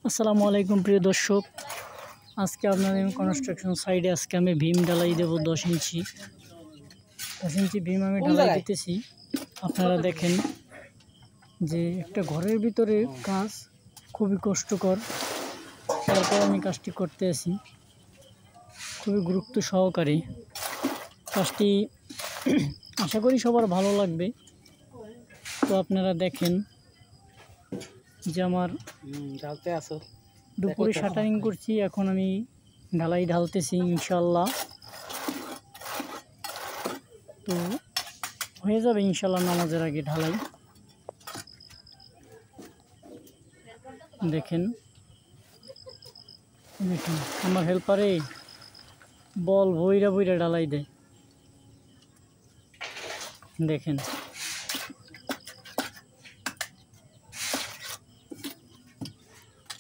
আসসালামু আলাইকুম প্রিয় দর্শক, আজকে আপনাদের কনস্ট্রাকশন সাইডে আজকে আমি ভীম ঢালাই দেব 10 ইঞ্চি ভীম আমি ঢালাই দিতেছি। আপনারা দেখেন যে একটা ঘরের ভিতরে কাজ খুবই কষ্টকর, তারপর আমি কাজটি করতে আসি খুবই গুরুত্ব সহকারে। কাজটি আশা করি সবার ভালো লাগবে। তো আপনারা দেখেন যে আমার দুপুরে শাটারিং করছি, এখন আমি ঢালাই ঢালতেছি ইনশাল্লাহ। তো হয়ে যাবে ইনশাল্লাহ নামাজের আগে ঢালাই। দেখেন দেখেন আমার হেল্পারে বল বইরা বইরা ঢালাই দেয়। দেখেন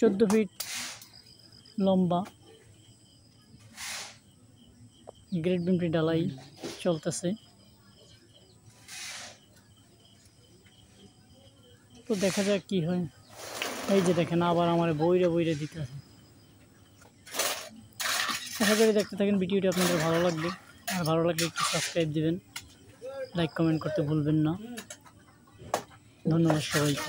চোদ্দ ফিট লম্বা গ্রেড বিমটি ঢালাই চলতেছে। তো দেখা যাক কি হয়। এই যে দেখেন আবার আমার বইরা বইরা দিতে আছে। আশা করি দেখতে থাকেন, ভিডিওটি আপনাদের ভালো লাগবে। আর ভালো লাগলে একটু সাবস্ক্রাইব দিবেন, লাইক কমেন্ট করতে ভুলবেন না। ধন্যবাদ সবাইকে।